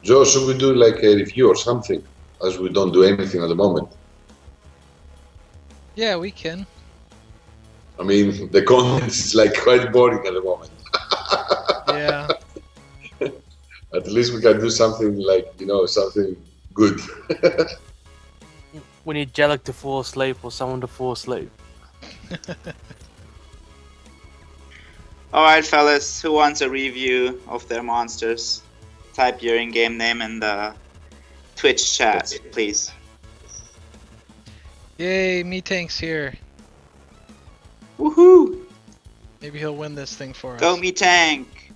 Joe, should we do like a review or something, as we don't do anything at the moment? Yeah, we can. I mean, the content is like quite boring at the moment. Yeah. At least we can do something like, you know, something good. We need Jellic to fall asleep or someone to fall asleep. Alright, fellas, who wants a review of their monsters? Type your in-game name in the Twitch chat, please. Yay, Me Tank's here. Woohoo! Maybe he'll win this thing for us. Go Me Tank!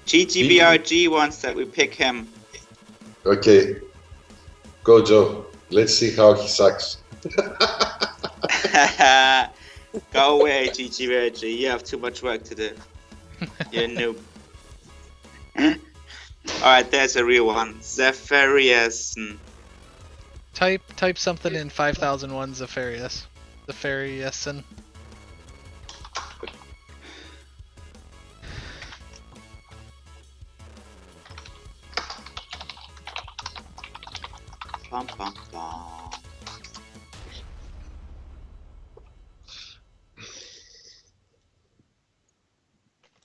GGBRG wants that we pick him. Okay, go Joe. Let's see how he sucks. Go away, GGBRG. You have too much work to do. You're a noob. Alright, there's a real one. Zephyrius. Type something in 5001 Zephyrius. Zephyriusin. Bum, bum, bum.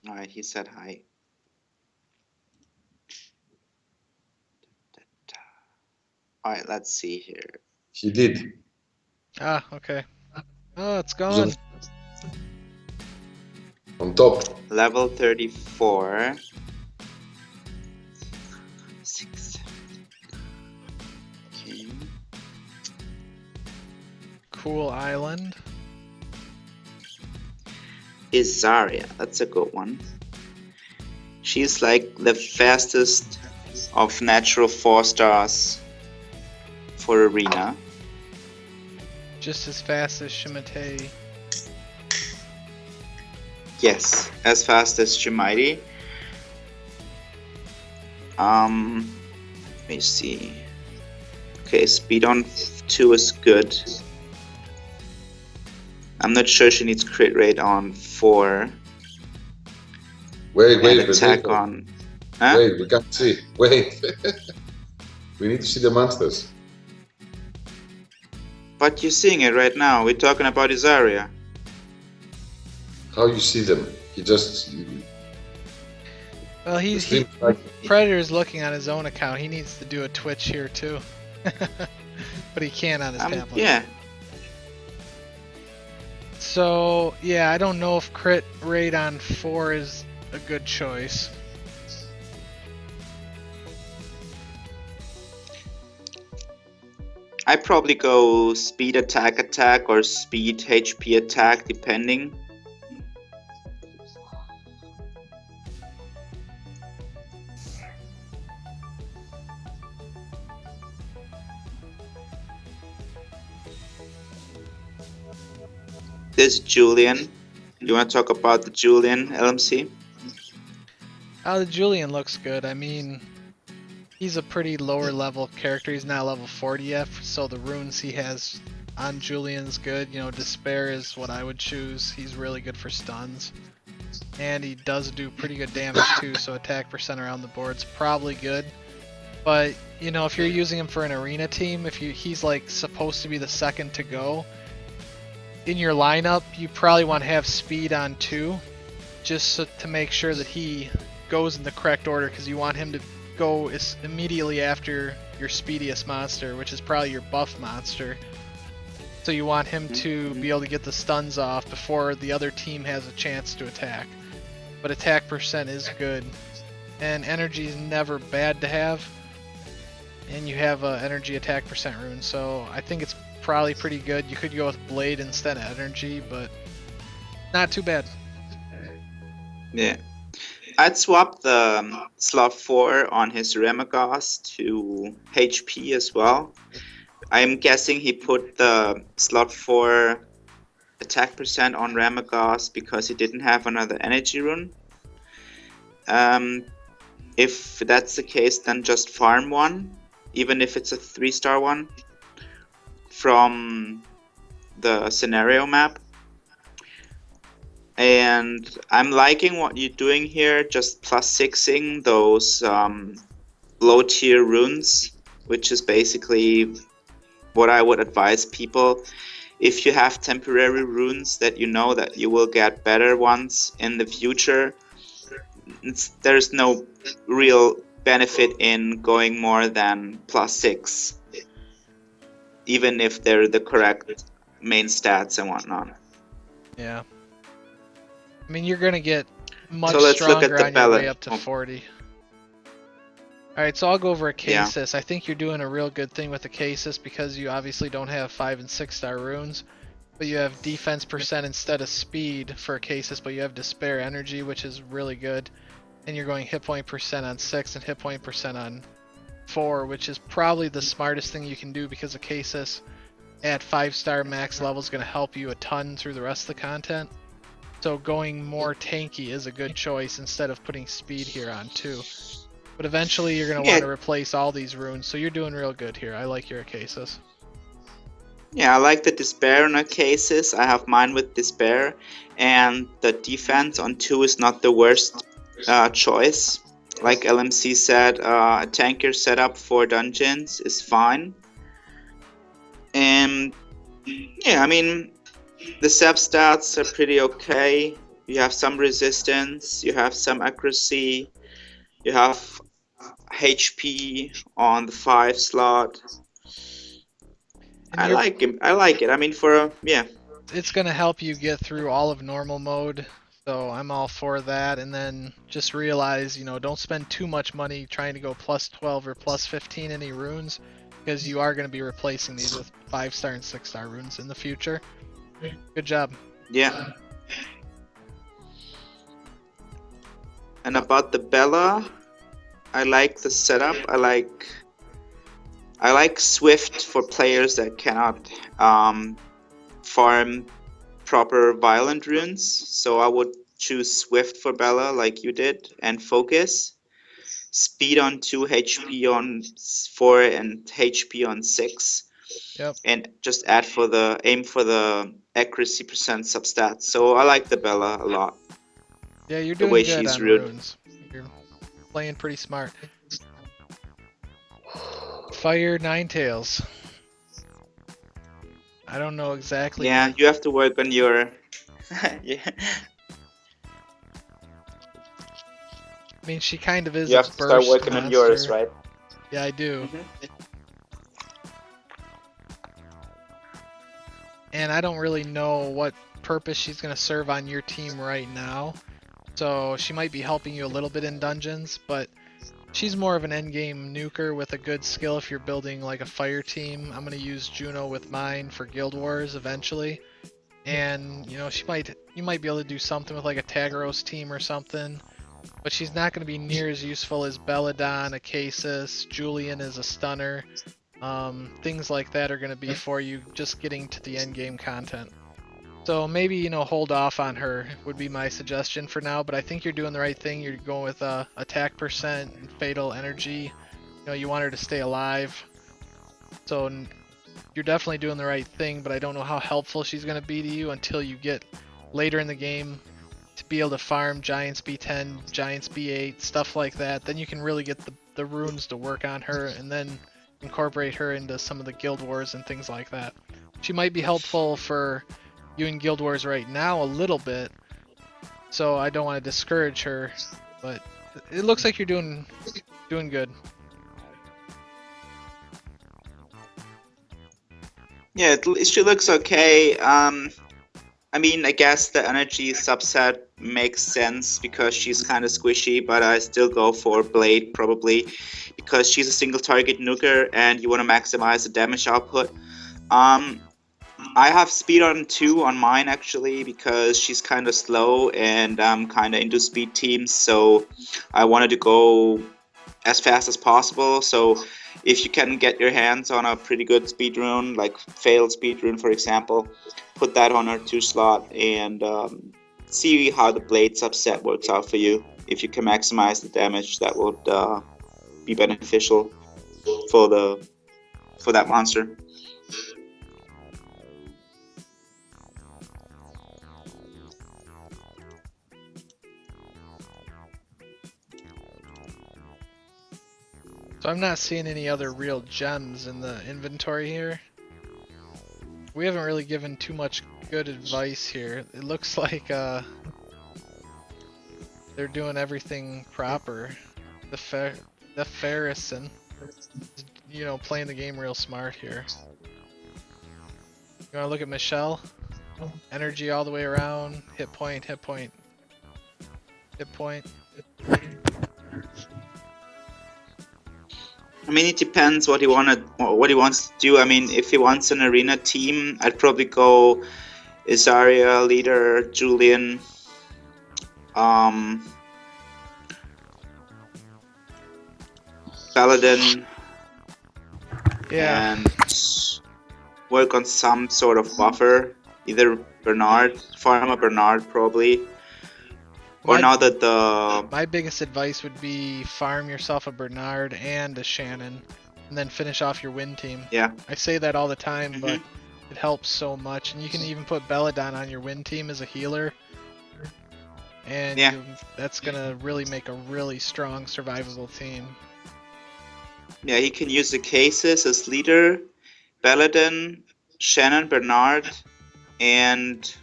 Alright, he said hi. Alright, let's see here. He did. Ah, okay. Oh, it's gone. On top. Level 34. 6. Okay. Cool island. Zarya, that's a good one. She's like the fastest of natural 4-stars for arena. Just as fast as Shimate. Yes, as fast as Chimera. Let me see. Okay, speed on 2 is good. I'm not sure she needs crit rate on 4. Wait, And attack on. Huh? Wait, we can't see. Wait. We need to see the monsters. But you're seeing it right now. We're talking about Zarya. How you see them? He just... Well, he Predator's looking on his own account. He needs to do a Twitch here too. But he can't on his tablet. Yeah. So, yeah, I don't know if crit rate on 4 is a good choice. I'd probably go speed attack or speed HP attack depending. This Julian. You want to talk about the Julian LMC? The Julian looks good. I mean, he's a pretty lower level character. He's not level 40 yet, so the runes he has on Julian's good. You know, Despair is what I would choose. He's really good for stuns. And he does do pretty good damage too, so attack percent around the board's probably good. But, you know, if you're using him for an arena team, he's like supposed to be the second to go, in your lineup, you probably want to have speed on 2, just to make sure that he goes in the correct order, because you want him to go immediately after your speediest monster, which is probably your buff monster. So you want him to be able to get the stuns off before the other team has a chance to attack. But attack percent is good, and energy is never bad to have. And you have a energy attack percent rune, so I think it's probably pretty good. You could go with Blade instead of energy, but not too bad. Yeah. I'd swap the slot 4 on his Remagos to HP as well. I'm guessing he put the slot 4 attack percent on Remagos because he didn't have another energy rune. If that's the case, then just farm one, even if it's a 3-star one, from the scenario map. And I'm liking what you're doing here, just +6ing those low tier runes, which is basically what I would advise people. If you have temporary runes that you know that you will get better ones in the future, there's no real benefit in going more than +6, even if they're the correct main stats and whatnot. Yeah. I mean, you're gonna get much So let's look at stronger the on your way Bella. up to 40. Alright, so I'll go over Acasis. Yeah. I think you're doing a real good thing with Acasis because you obviously don't have 5 and 6 star runes, but you have defense percent instead of speed for Acasis, but you have Despair Energy, which is really good. And you're going hit point percent on 6 and hit point percent on 4, which is probably the smartest thing you can do because Acasis at 5 star max level is going to help you a ton through the rest of the content. So going more tanky is a good choice instead of putting speed here on too. But eventually you're going to want to replace all these runes, so you're doing real good here. I like your Acasis. Yeah, I like the Despair on Acasis. I have mine with Despair, and the defense on 2 is not the worst choice. Like LMC said, a tanker setup for dungeons is fine. And yeah, I mean, the sub stats are pretty okay. You have some resistance, you have some accuracy, you have HP on the 5 slot. And I like him. I like it. I mean, yeah. It's going to help you get through all of normal mode, so I'm all for that. And then just realize, you know, don't spend too much money trying to go +12 or +15 any runes, because you are going to be replacing these with 5 star and 6 star runes in the future. Good job. Yeah. And about the Bella, I like the setup. I like Swift for players that cannot farm proper violent runes. So I would choose Swift for Bella like you did, and Focus. Speed on 2, HP on 4, and HP on 6. Yep. And just aim for the accuracy percent substats. So I like the Bella a lot. Yeah, you're The doing way good she's on rude. runes. You're playing pretty smart. Fire Ninetails. I don't know exactly. Yeah, you have to work on your. Yeah. I mean, she kind of is You a have to start burst working on yours, monster. right? Yeah, I do. And I don't really know what purpose she's going to serve on your team right now. So she might be helping you a little bit in dungeons, but she's more of an endgame nuker with a good skill if you're building like a fire team. I'm going to use Juno with mine for Guild Wars eventually. And, you know, you might be able to do something with like a Zaiross team or something. But she's not going to be near as useful as Belladeon, Acasis, Julian is a stunner. Things like that are going to be for you just getting to the end game content. So maybe, you know, hold off on her would be my suggestion for now, but I think you're doing the right thing. You're going with attack percent and fatal energy. You know, you want her to stay alive. So you're definitely doing the right thing, but I don't know how helpful she's going to be to you until you get later in the game to be able to farm Giants B10, Giants B8, stuff like that. Then you can really get the runes to work on her and then incorporate her into some of the Guild Wars and things like that. She might be helpful for you in Guild Wars right now a little bit, so I don't want to discourage her, but it looks like you're doing good. Yeah, she looks okay. I mean, I guess the energy subset makes sense because she's kind of squishy, but I still go for Blade probably because she's a single target nuker and you want to maximize the damage output. I have speed on 2 on mine actually because she's kind of slow and I'm kind of into speed teams, so I wanted to go as fast as possible. So if you can get your hands on a pretty good speed rune, like failed speed rune for example, put that on our 2 slot and see how the blade subset works out for you. If you can maximize the damage, that would be beneficial for that monster. So I'm not seeing any other real gems in the inventory here. We haven't really given too much good advice here. It looks like they're doing everything proper. The Farrison, you know, playing the game real smart here. You want to look at Michelle? Energy all the way around. Hit point, hit point. Hit point. I mean, it depends what he wants to do. I mean, if he wants an arena team, I'd probably go Isaria, leader, Julian, Belladeon, Yeah. and work on some sort of buffer. Either Bernard, Farmer Bernard probably. Or My- now that the My biggest advice would be farm yourself a Bernard and a Shannon, and then finish off your win team. Yeah. I say that all the time, Mhm. but it helps so much. And you can even put Belladeon on your win team as a healer. And Yeah. that's going to really make a really strong survivable team. Yeah, he can use Acasis as leader, Belladeon, Shannon, Bernard, and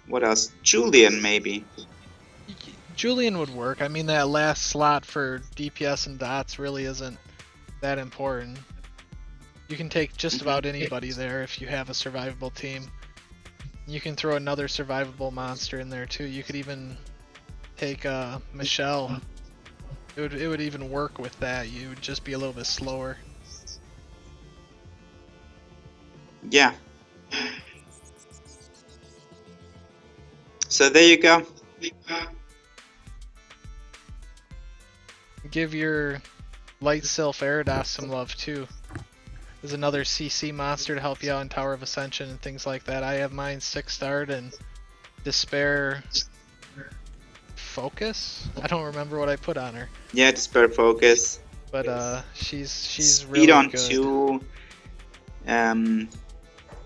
what else? Julian maybe. Julian would work. I mean, that last slot for DPS and dots really isn't that important. You can take just about anybody there if you have a survivable team. You can throw another survivable monster in there too. You could even take Michelle. It would even work with that. You would just be a little bit slower. Yeah. So there you go. Give your Light Sylph Eridos some love too. There's another CC monster to help you out in Tower of Ascension and things like that. I have mine 6-starred and Despair Focus? I don't remember what I put on her. Yeah, Despair Focus. But she's really Speed on good. 2,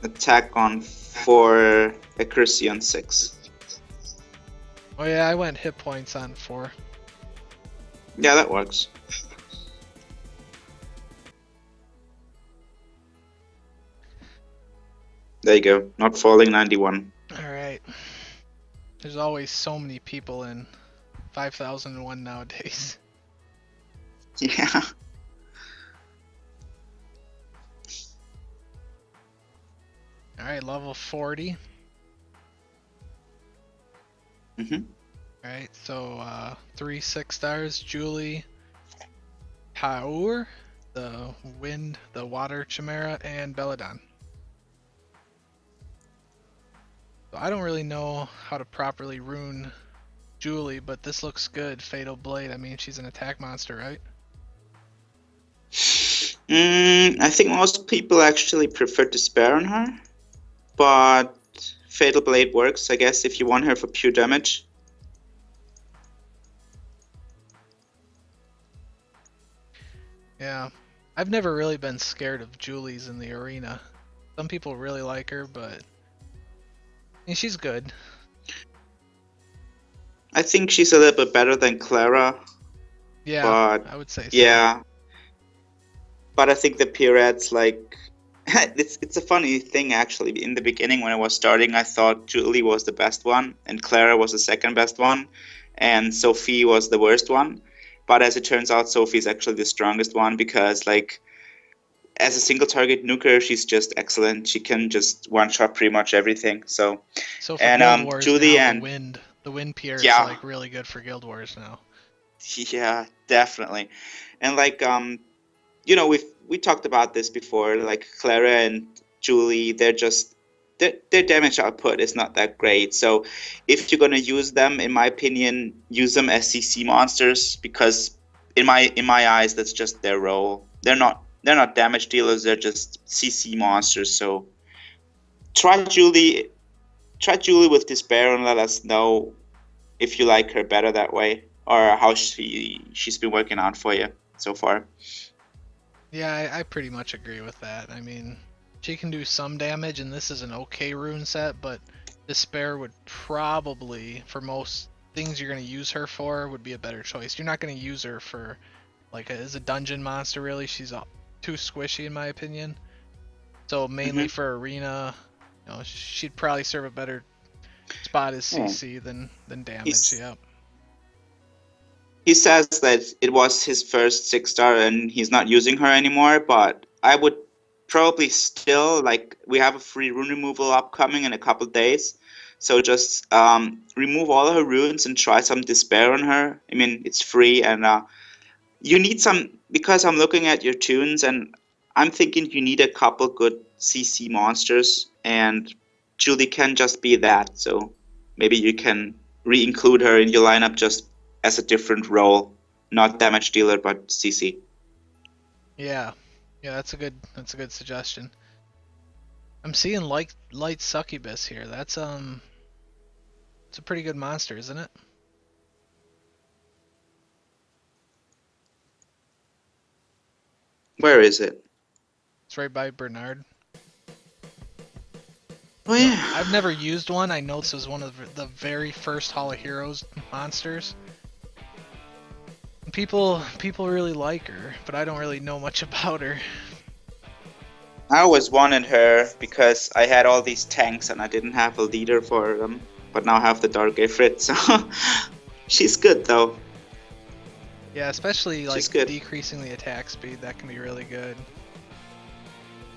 attack on 4, accuracy on 6. Oh yeah, I went hit points on 4. Yeah, that works. There you go. Not falling 91. Alright. There's always so many people in 5001 nowadays. Yeah. Alright, level 40. Mhm. Alright, so 3 6-stars, Julie, Haur, the wind, the water Chimera, and Belladeon. So I don't really know how to properly rune Julie, but this looks good. Fatal Blade, I mean, she's an attack monster, right? I think most people actually prefer Despair on her, but Fatal Blade works, I guess, if you want her for pure damage. Yeah. I've never really been scared of Julie's in the arena. Some people really like her, but I mean, she's good. I think she's a little bit better than Clara, Yeah, but I would say so. yeah. But I think the Pirates, like, it's a funny thing actually. In the beginning, when I was starting, I thought Julie was the best one, and Clara was the second best one, and Sophie was the worst one. But as it turns out, Sophie's actually the strongest one because, like, as a single target nuker, she's just excellent. She can just one-shot pretty much everything. So So for and, Guild Wars Julie now, and- the wind Pierre is Yeah. like really good for Guild Wars now. yeah, definitely. And like you know, we talked about this before. Like Clara and Julie, they're just their damage output is not that great. So if you're gonna use them, in my opinion, use them as CC monsters because in my eyes, that's just their role. They're not damage dealers. They're just CC monsters. So try Julie with Despair and let us know if you like her better that way or how she's been working out for you so far. Yeah, I pretty much agree with that. I mean, she can do some damage, and this is an okay rune set, but Despair would probably, for most things you're going to use her for, would be a better choice. You're not going to use her for like as a dungeon monster. Really, she's too squishy in my opinion. So mainly for arena, you know, she'd probably serve a better spot as CC than damage. Yep. He says that it was his first 6-star and he's not using her anymore, but I would probably still, like, we have a free rune removal upcoming in a couple days, so just remove all her runes and try some despair on her. I mean, it's free, and you need some, because I'm looking at your tunes and I'm thinking you need a couple good CC monsters, and Julie can just be that, so maybe you can re-include her in your lineup just as a different role, not damage dealer, but CC. Yeah, that's a good suggestion. I'm seeing light Succubus here. That's it's a pretty good monster, isn't it? Where is it? It's right by Bernard. Oh yeah. I've never used one. I know this was one of the very first Hall of Heroes monsters. People really like her, but I don't really know much about her. I always wanted her because I had all these tanks and I didn't have a leader for them, but now I have the Dark Ifrit, so she's good though. Yeah, especially like decreasing the attack speed, that can be really good.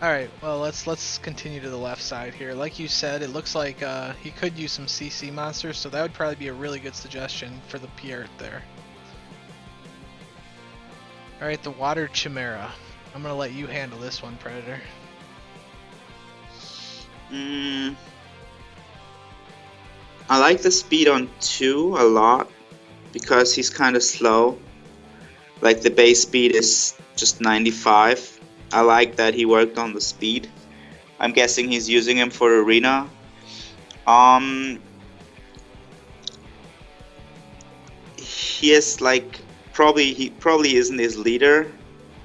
Alright, well let's continue to the left side here. Like you said, it looks like he could use some CC monsters, so that would probably be a really good suggestion for the Pierre there. Alright, the Water Chimera. I'm gonna let you handle this one, Predator. I like the speed on 2 a lot because he's kind of slow. Like the base speed is just 95. I like that he worked on the speed. I'm guessing he's using him for arena. He is like he probably isn't his leader.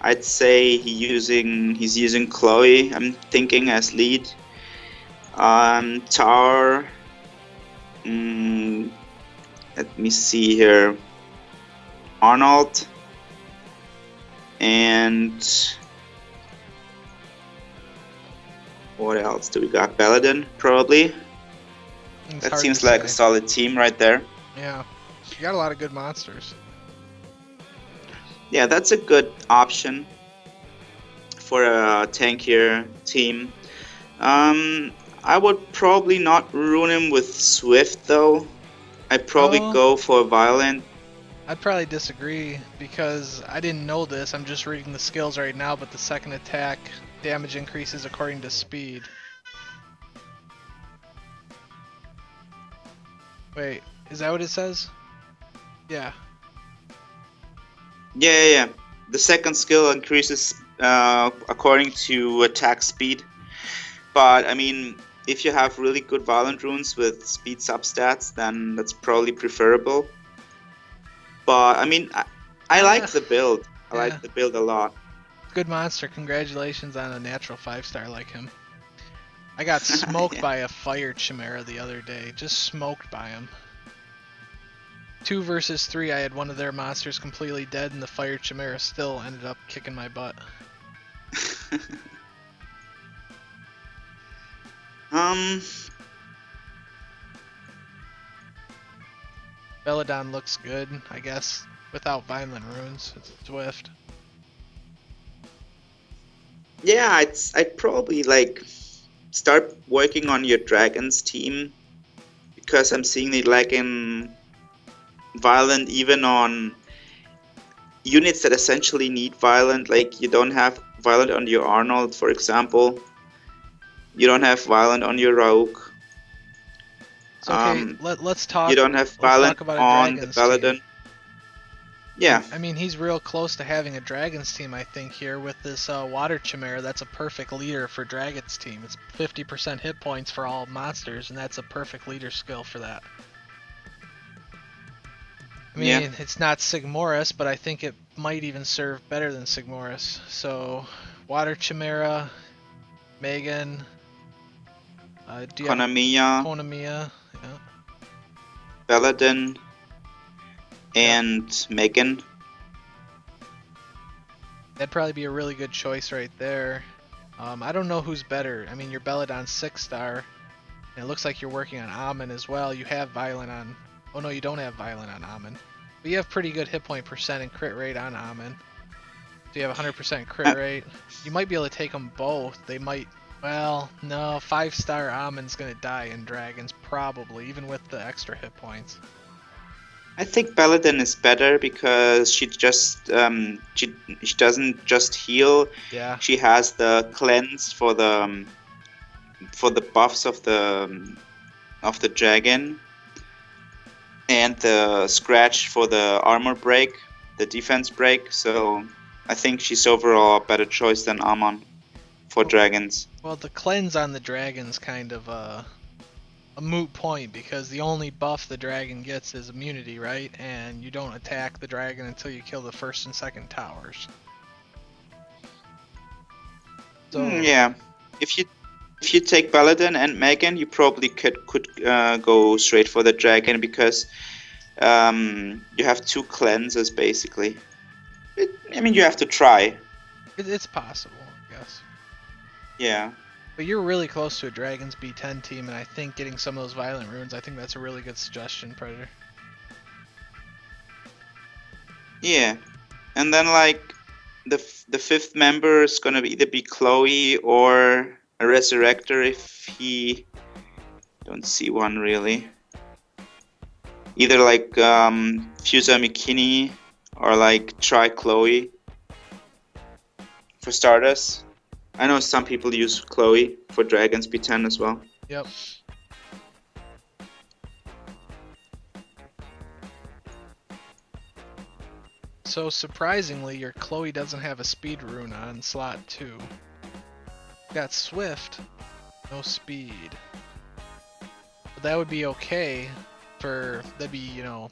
I'd say he's using Chloe, I'm thinking, as lead. Tower. Let me see here. Arnold. And what else do we got? Belladeon, probably. That seems like a solid team right there. Yeah, you got a lot of good monsters. Yeah, that's a good option for a tankier team. I would probably not ruin him with Swift though. I'd probably go for Violent. I'd probably disagree because I didn't know this. I'm just reading the skills right now, but the second attack damage increases according to speed. Wait, is that what it says? Yeah. Yeah. The second skill increases according to attack speed. But I mean, if you have really good Violent runes with speed substats, then that's probably preferable. But I mean, I like the build. I like the build a lot. Good monster. Congratulations on a natural 5-star like him. I got smoked by a fire Chimera the other day. Just smoked by him. 2 versus 3, I had one of their monsters completely dead, and the fire Chimera still ended up kicking my butt. Belladeon looks good, I guess, without violent runes. It's Swift. Yeah, I'd probably like start working on your Dragons team because I'm seeing it lacking Violent even on units that essentially need Violent. Like you don't have Violent on your Arnold, for example. You don't have Violent on your Rogue. So, okay, let's talk. You don't have Violent on the Belladeon. Team. Yeah. I mean, he's real close to having a Dragons team, I think, here with this Water Chimera. That's a perfect leader for Dragons team. It's 50% hit points for all monsters, and that's a perfect leader skill for that. I mean, it's not Sigmoris, but I think it might even serve better than Sigmoris. So, Water Chimera, Megan, Konamiya, yeah. Belladeon, and Megan. That'd probably be a really good choice right there. I don't know who's better. I mean, your Belladeon 6-star, and it looks like you're working on Amon as well. You have Violent on... Oh no, you don't have Violent on Amon. But you have pretty good hit point percent and crit rate on Amon. So you have 100% crit rate. You might be able to take them both. They might... Well, no, 5-star Amon's gonna die in Dragons, probably, even with the extra hit points. I think Belladeon is better because she just she doesn't just heal. Yeah. She has the cleanse for the buffs of the dragon, and the scratch for the armor break, the defense break. So I think she's overall a better choice than Amon for dragons. Well, the cleanse on the dragon's kind of a moot point because the only buff the dragon gets is immunity, right? And you don't attack the dragon until you kill the first and second towers. So Yeah, if you take Belladeon and Megan, you probably could go straight for the dragon because you have 2 cleanses basically. I mean, you have to try. it's possible, I guess. Yeah. But you're really close to a Dragon's B10 team, and I think getting some of those Violent Runes, I think that's a really good suggestion, Predator. Yeah, and then like the 5th member is gonna either be Chloe or a Resurrector if he... Don't see one really. Either like Fuser McKinney or like try Chloe for starters. I know some people use Chloe for Dragons B10 as well. Yep. So surprisingly, your Chloe doesn't have a speed rune on slot 2. Got Swift, no speed. But that would be okay for, that'd be, you know,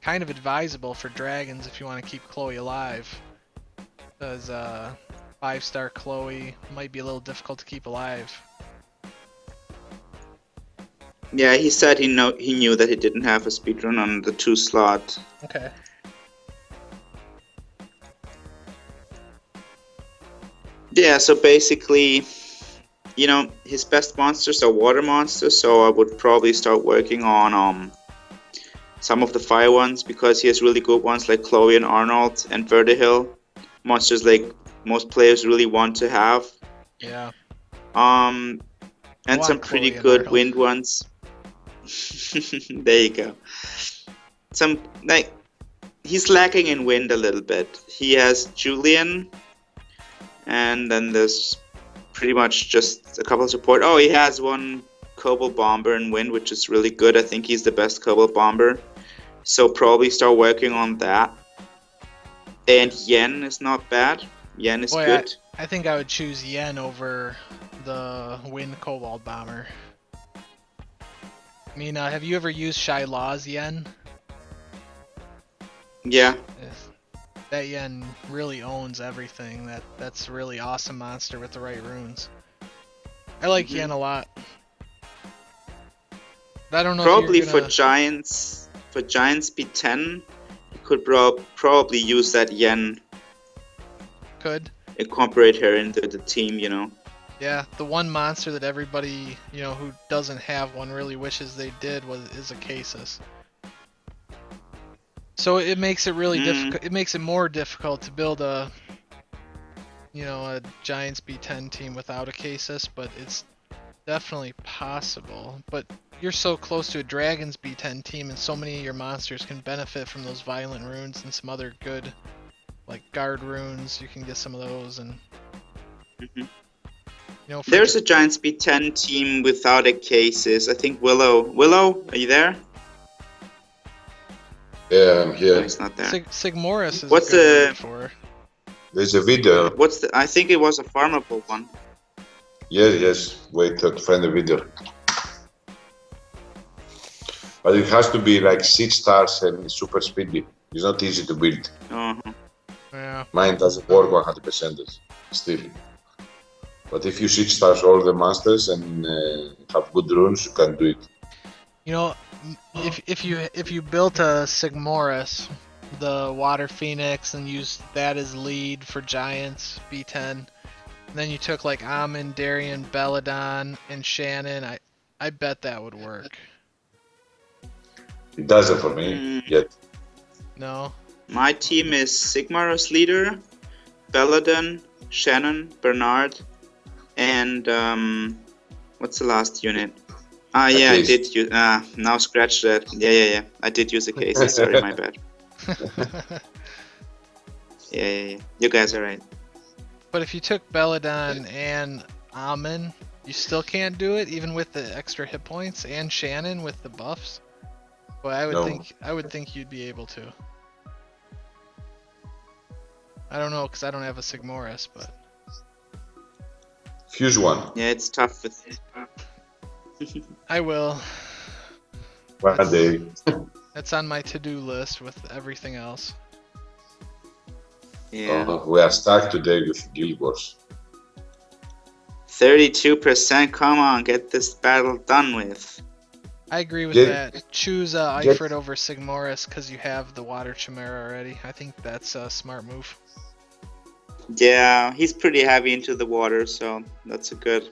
kind of advisable for dragons if you want to keep Chloe alive. Because 5-star Chloe might be a little difficult to keep alive. Yeah, he said he knew that he didn't have a speedrun on the 2 slot. Okay. Yeah, so basically, you know, his best monsters are water monsters, so I would probably start working on some of the fire ones because he has really good ones like Chloe and Arnold and Vertihill. Monsters like most players really want to have. Yeah. And some pretty Chloe good and wind ones. There you go. Some like he's lacking in wind a little bit. He has Julian, and then there's pretty much just a couple of support. Oh, he has one Cobalt Bomber in wind, which is really good. I think he's the best Cobalt Bomber. So probably start working on that. And Yen is not bad. Yen is good. I think I would choose Yen over the Wind Cobalt Bomber. I mean, have you ever used Shylaw's Yen? Yeah. That Yen really owns everything. That's a really awesome monster with the right runes. I like Yen a lot. But I don't know. Probably if you're for Giants B10, you could probably use that Yen. Could. Incorporate her into the team, you know. Yeah, the one monster that everybody, you know, who doesn't have one really wishes they did is Acasis. So it makes it really difficult. It makes it more difficult to build a, you know, a Giants B10 team without Acasis, but it's definitely possible. But you're so close to a Dragons B10 team, and so many of your monsters can benefit from those Violent Runes and some other good, like Guard Runes. You can get some of those, and you know, there's a Giants B10 team without Acasis. I think Willow. Willow, are you there? Yeah, I'm here. No, he's not there. Sigmoris is What's a good the- rune for. There's a video. What's the? I think it was a farmable one. Yes. Wait to find the video. But it has to be like 6 stars and super speedy. It's not easy to build. Yeah. Mine doesn't work 100% still. But if you 6 stars all the monsters and have good runes, you can do it. You know, if you built a Sigmoris the Water Phoenix and used that as lead for Giants, B10. And then you took like Amon, Darien, Belladeon, and Shannon. I bet that would work. It doesn't for me yet. No? My team is Sigmar's leader, Belladeon, Shannon, Bernard, and what's the last unit? Yeah, I did use. Now scratch that. Yeah. I did use Acasis. Sorry, my bad. Yeah. You guys are right. But if you took Belladeon and Amon, you still can't do it, even with the extra hit points, and Shannon with the buffs. Well, I would think you'd be able to. I don't know, because I don't have a Sigmarus, but Fuse one. Yeah, it's tough with. I will. One day. That's on my to-do list with everything else. Yeah. We are stuck today with Guild Wars. 32%. Come on, get this battle done with. I agree with Get- that. Choose Ifrit over Sigmarus because you have the Water Chimera already. I think that's a smart move. Yeah, he's pretty heavy into the water, so that's a good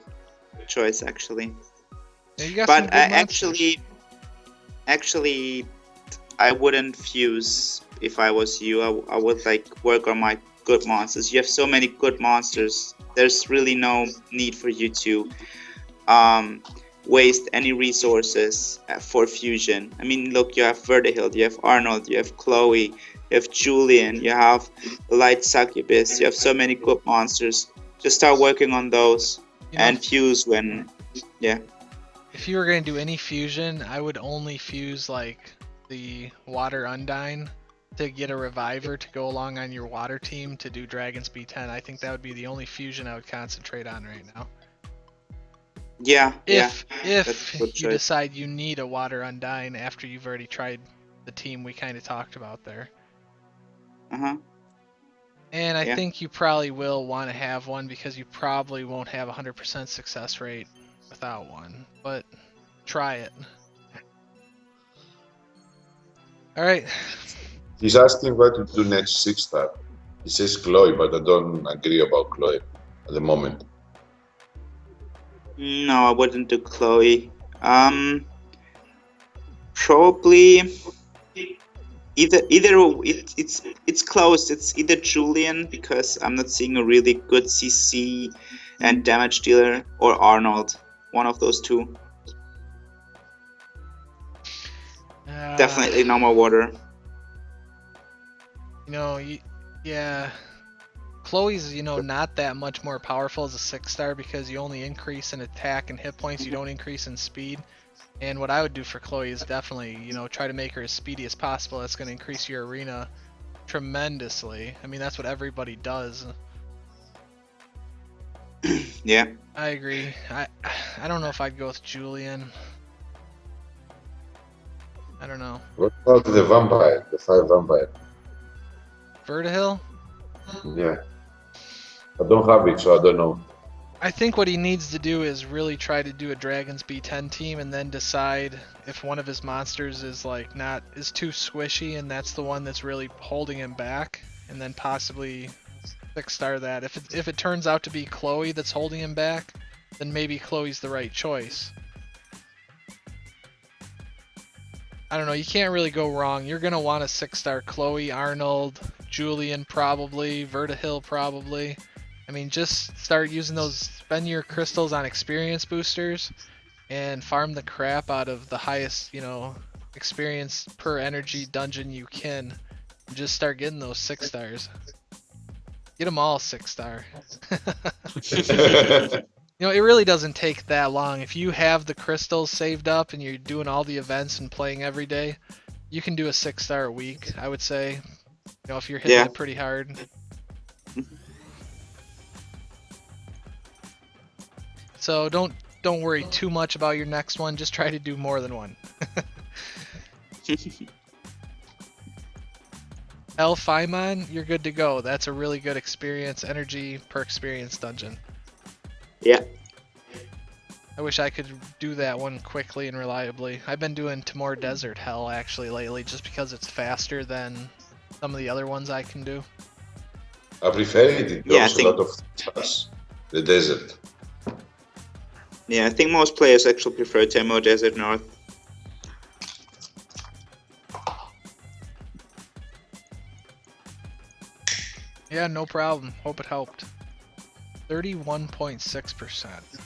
choice actually. Yeah, you got some But good monsters. actually, I wouldn't fuse if I was you. I would like work on my good monsters. You have so many good monsters. There's really no need for you to waste any resources for fusion. I mean, look, you have Vertihill, you have Arnold, you have Chloe, you have Julian, you have Light Succubus. You have so many good monsters. Just start working on those and fuse when, yeah. If you were going to do any fusion, I would only fuse like the Water Undyne to get a Reviver to go along on your water team to do Dragon's B10. I think that would be the only fusion I would concentrate on right now. Yeah, If that's a good you choice. decide you need a Water Undyne after you've already tried the team we kind of talked about there. Uh-huh. And I Yeah. think you probably will want to have one because you probably won't have 100% success rate without one. But try it. Alright. He's asking what to do next 6-star. He says Chloe, but I don't agree about Chloe at the moment. No, I wouldn't do Chloe. Probably it's close. It's either Julian because I'm not seeing a really good CC and damage dealer, or Arnold. One of those two. Definitely no more water. Yeah. Chloe's, not that much more powerful as a 6-star because you only increase in attack and hit points, you don't increase in speed. And what I would do for Chloe is definitely, try to make her as speedy as possible. That's going to increase your arena tremendously. I mean, that's what everybody does. Yeah. I agree. I don't know if I'd go with Julian. I don't know. What about the vampire, the 5 vampire? Vertihill? Yeah. I don't have it, so I don't know. I think what he needs to do is really try to do a Dragon's B10 team and then decide if one of his monsters is is too squishy and that's the one that's really holding him back, and then possibly 6-star that. If it turns out to be Chloe that's holding him back, then maybe Chloe's the right choice. I don't know, you can't really go wrong. You're gonna want a 6-star Chloe, Arnold, Julian probably, Vertihill probably. I mean, just start using those, spend your crystals on experience boosters and farm the crap out of the highest, experience per energy dungeon you can. And just start getting those 6-stars. Get them all 6-star. It really doesn't take that long. If you have the crystals saved up and you're doing all the events and playing every day, you can do a 6-star a week, I would say. If you're hitting it pretty hard. So don't worry too much about your next one. Just try to do more than one. El Faimon, you're good to go. That's a really good experience, energy per experience dungeon. Yeah. I wish I could do that one quickly and reliably. I've been doing Timor Desert Hell actually lately just because it's faster than some of the other ones I can do. I prefer it. It Yeah, I drops a lot of stars. The desert. Yeah, I think most players actually prefer Temo Desert North. Yeah, no problem. Hope it helped. 31.6%.